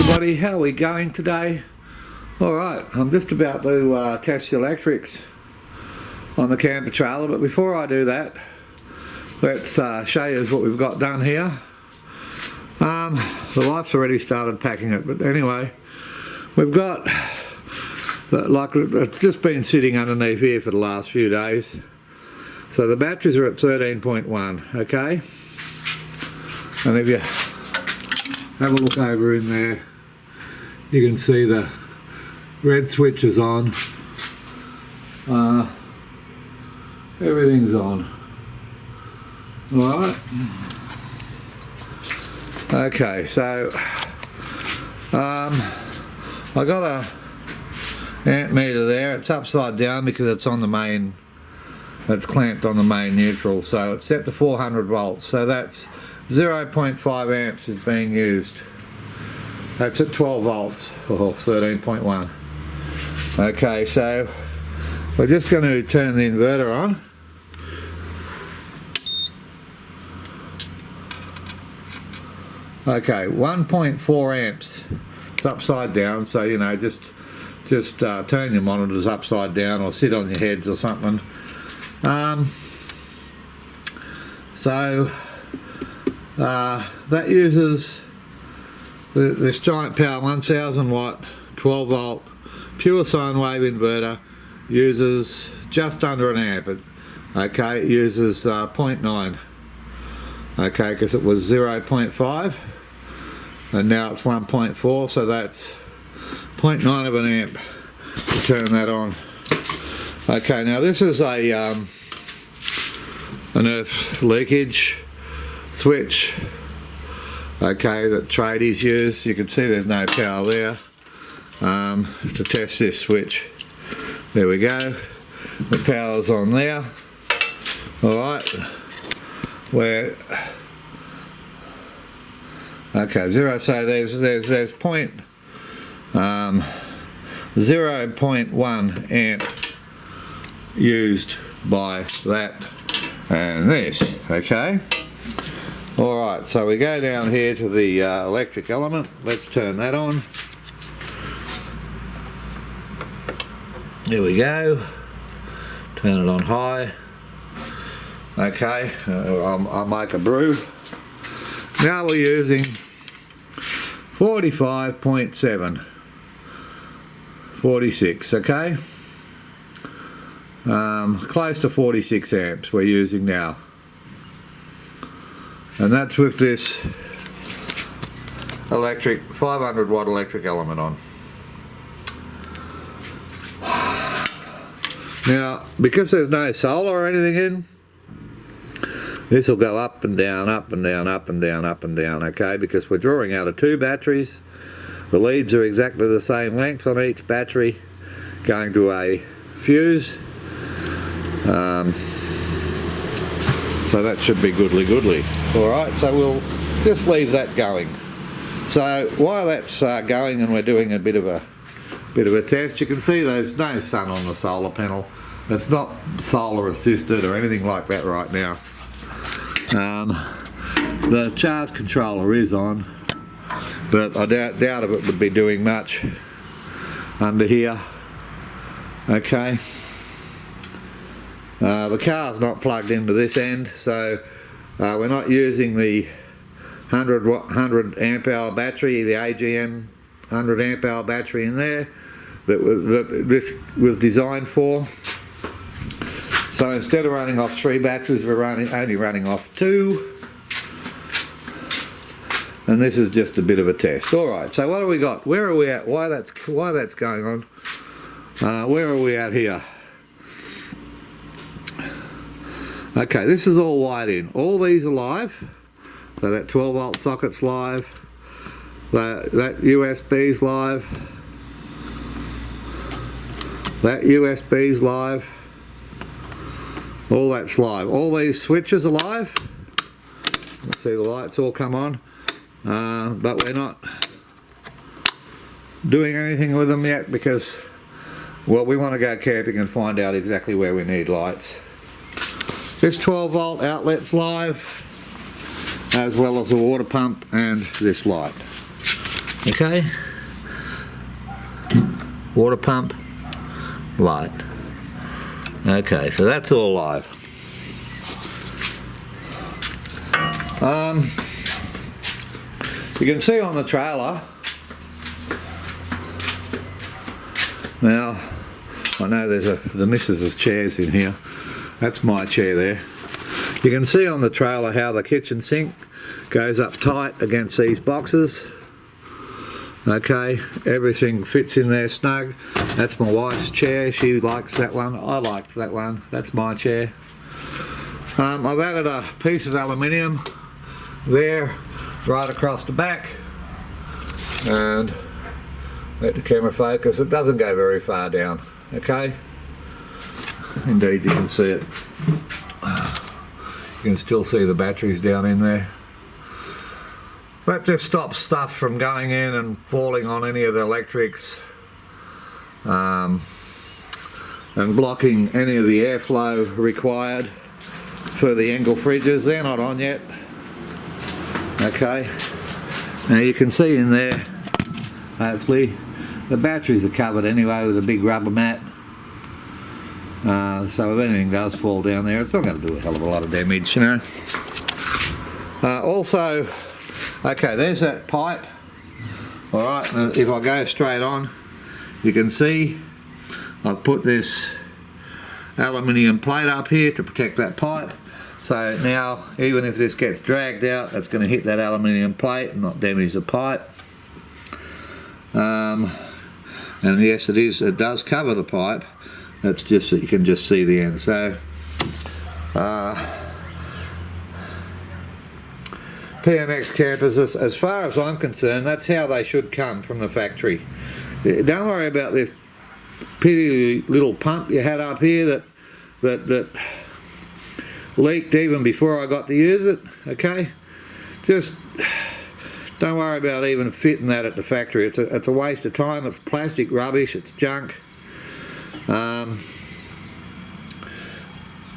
everybody, how are we going today? Alright, I'm just about to test the electrics on the camper trailer, but before I do that, let's show you what we've got done here. The wife's already started packing it, but anyway, we've got, like, it's just been sitting underneath here for the last few days. So the batteries are at 13.1, okay? And if you have a look over in there, you can see the red switch is on. Everything's on. Alright. Okay, so I got a amp meter there. It's upside down because it's on the main, it's clamped on the main neutral, so it's set to 400 volts, so that's 0.5 amps is being used. That's at 12 volts, or 13.1. Okay, so we're just going to turn the inverter on. Okay, 1.4 amps. It's upside down, so you know, just turn your monitors upside down or sit on your heads or something. That uses this giant power 1000 watt 12 volt pure sine wave inverter, uses just under an amp. Okay, it uses 0.9. Okay, because it was 0.5 and now it's 1.4, so that's 0.9 of an amp to turn that on. Okay, now this is a an earth leakage switch, okay, that tradies use. You can see there's no power there. To test this switch, there we go, the power's on there. Alright, where, okay, zero, so there's 0.1 amp used by that and this, okay. Alright, so we go down here to the electric element. Let's turn that on. There we go. Turn it on high. Okay, I'll make a brew. Now we're using 45.7. 46, okay? Close to 46 amps we're using now. And that's with this electric 500 watt electric element on. Now, because there's no solar or anything in, this will go up and down, up and down, up and down, up and down, okay? Because we're drawing out of 2 batteries. The leads are exactly the same length on each battery, going to a fuse. So that should be goodly. Alright, so we'll just leave that going. So while that's going and we're doing a bit of a test, you can see there's no sun on the solar panel. It's not solar assisted or anything like that right now. The charge controller is on, but I doubt if it would be doing much under here. Okay. The car's not plugged into this end, so we're not using the 100 amp hour battery, the AGM 100 amp hour battery in there that this was designed for. So instead of running off 3 batteries, we're only running off 2. And this is just a bit of a test. Alright, so what have we got? Where are we at? Why that's going on? Where are we at here? Okay, this is all wired in. All these are live. So that 12 volt socket's live. That USB's live. That USB's live. All that's live. All these switches are live. Let's see, the lights all come on. But we're not doing anything with them yet because, well, we want to go camping and find out exactly where we need lights. This 12 volt outlet's live, as well as the water pump and this light. Okay, water pump, light. Okay, so that's all live. You can see on the trailer, now I know there's the missus's chairs in here, that's my chair there. You can see on the trailer how the kitchen sink goes up tight against these boxes. Okay, everything fits in there snug. That's my wife's chair, she likes that one, I like that one, that's my chair. I've added a piece of aluminium there right across the back, and let the camera focus, it doesn't go very far down. Okay, indeed you can see it, you can still see the batteries down in there. That just stops stuff from going in and falling on any of the electrics, and blocking any of the airflow required for the Engel fridges. They're not on yet. Okay, now you can see in there, hopefully, the batteries are covered anyway with a big rubber mat. So if anything does fall down there, it's not going to do a hell of a lot of damage, you know. Also, okay, there's that pipe. Alright, if I go straight on, you can see I've put this aluminium plate up here to protect that pipe. So now, even if this gets dragged out, that's going to hit that aluminium plate and not damage the pipe. And yes, it does cover the pipe. That's just that you can just see the end. So, PMX campers, as far as I'm concerned, that's how they should come from the factory. Don't worry about this petty little pump you had up here that leaked even before I got to use it. Okay, just don't worry about even fitting that at the factory. It's a waste of time. It's plastic rubbish, it's junk.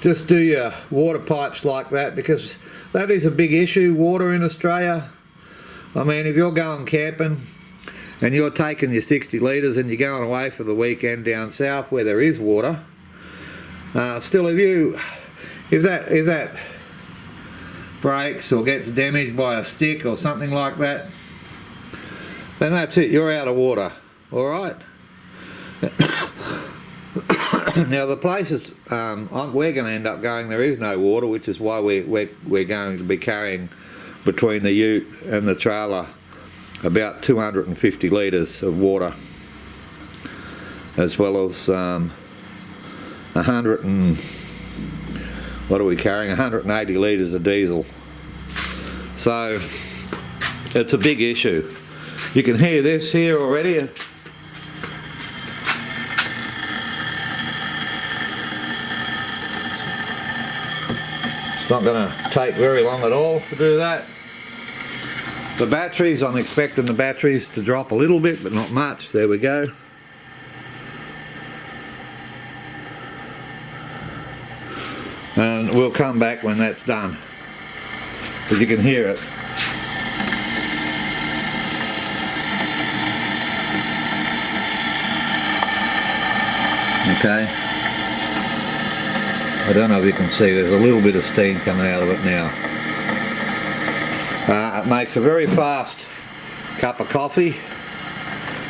Just do your water pipes like that, because that is a big issue, water in Australia. I mean, if you're going camping and you're taking your 60 litres and you're going away for the weekend down south where there is water, still if that breaks or gets damaged by a stick or something like that, then that's it, you're out of water. Alright? Now the places we're going to end up going, there is no water, which is why we're going to be carrying between the ute and the trailer about 250 litres of water, as well as 180 litres of diesel. So it's a big issue. You can hear this here already. It's not going to take very long at all to do that. The batteries, I'm expecting the batteries to drop a little bit, but not much. There we go. And we'll come back when that's done, because you can hear it. Okay. I don't know if you can see, there's a little bit of steam coming out of it now. It makes a very fast cup of coffee.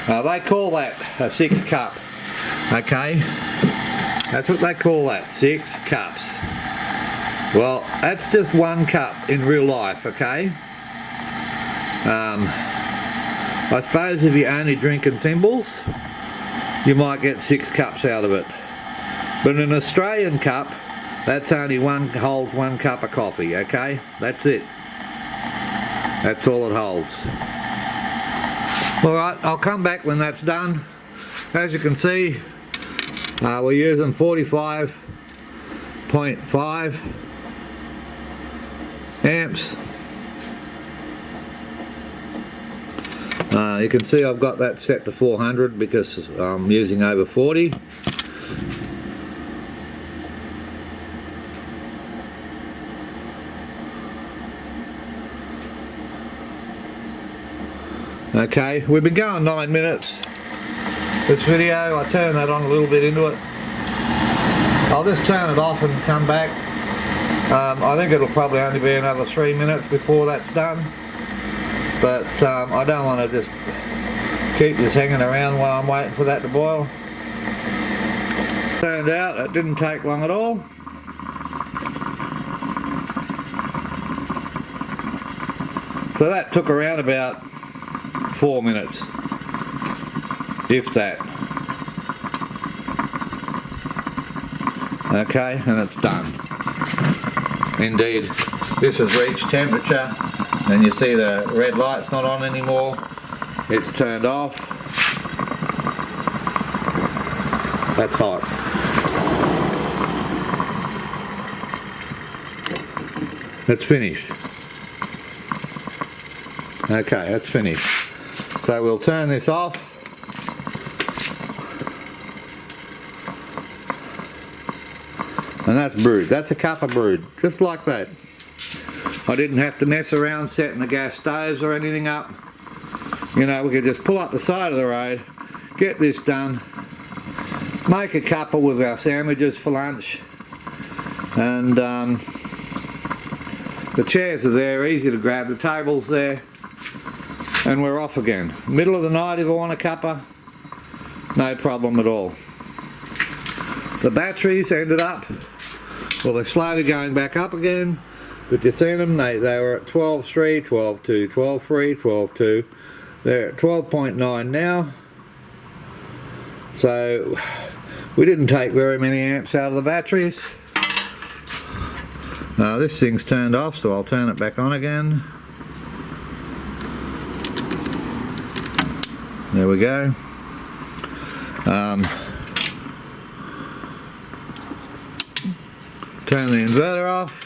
They call that a 6 cup. Okay, that's what they call that, 6 cups. Well, that's just 1 cup in real life. Okay, I suppose if you're only drinking thimbles, you might get 6 cups out of it, but an Australian cup, that's only holds 1 cup of coffee. Okay, that's it. That's all it holds. Alright, I'll come back when that's done. As you can see, we're using 45.5 amps. You can see I've got that set to 400 because I'm using over 40. Okay, we've been going 9 minutes this video. I turned that on a little bit into it. I'll just turn it off and come back. I think it'll probably only be another 3 minutes before that's done, but I don't want to just keep this hanging around while I'm waiting for that to boil. Turned out it didn't take long at all. So that took around about 4 minutes, if that. Okay, and it's done. Indeed, this has reached temperature, and you see the red light's not on anymore. It's turned off. That's hot. It's finished. Okay, that's finished. So we'll turn this off. And that's brewed. That's a cup of brewed, just like that. I didn't have to mess around setting the gas stoves or anything up. You know, we could just pull up the side of the road, get this done, make a couple with our sandwiches for lunch, and the chairs are there, easy to grab, the table's there, and we're off again. Middle of the night if I want a cuppa, no problem at all. The batteries ended up, well, they're slowly going back up again, but you see them, they were at 12.3, 12.2, 12.3, 12.2. They're at 12.9 now. So we didn't take very many amps out of the batteries. This thing's turned off, so I'll turn it back on again. There we go. Turn the inverter off.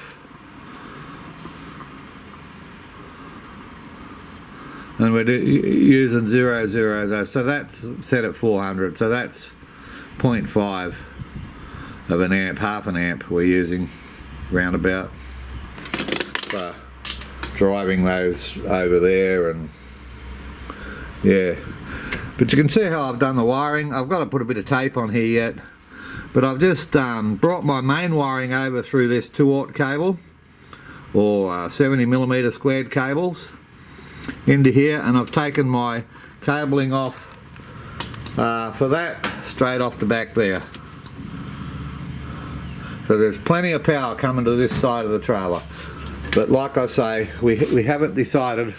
And we're using 0.0 though, so that's set at 400, so that's 0.5 of an amp, half an amp we're using roundabout for driving those over there, and yeah. But you can see how I've done the wiring. I've got to put a bit of tape on here yet, but I've just brought my main wiring over through this 2/0 cable, or 70mm squared cables, into here, and I've taken my cabling off for that straight off the back there. So there's plenty of power coming to this side of the trailer, but like I say, we haven't decided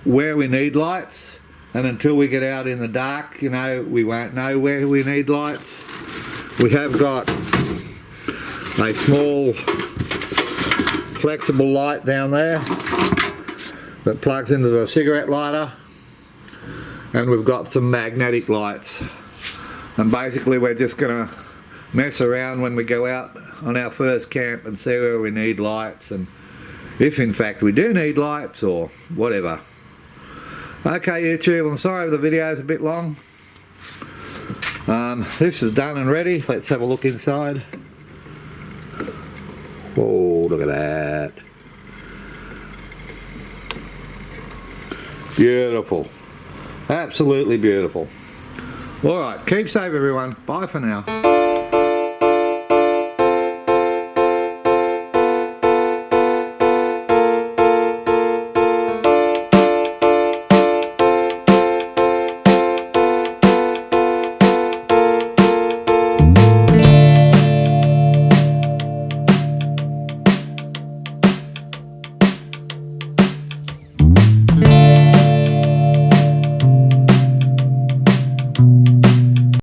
where we need lights, and until we get out in the dark, you know, we won't know where we need lights. We have got a small flexible light down there that plugs into the cigarette lighter, and we've got some magnetic lights, and basically we're just going to mess around when we go out on our first camp and see where we need lights, and if in fact we do need lights or whatever. Okay YouTube, I'm sorry the video's a bit long. This is done and ready. Let's have a look inside. Oh, look at that. Beautiful. Absolutely beautiful. Alright, keep safe everyone. Bye for now.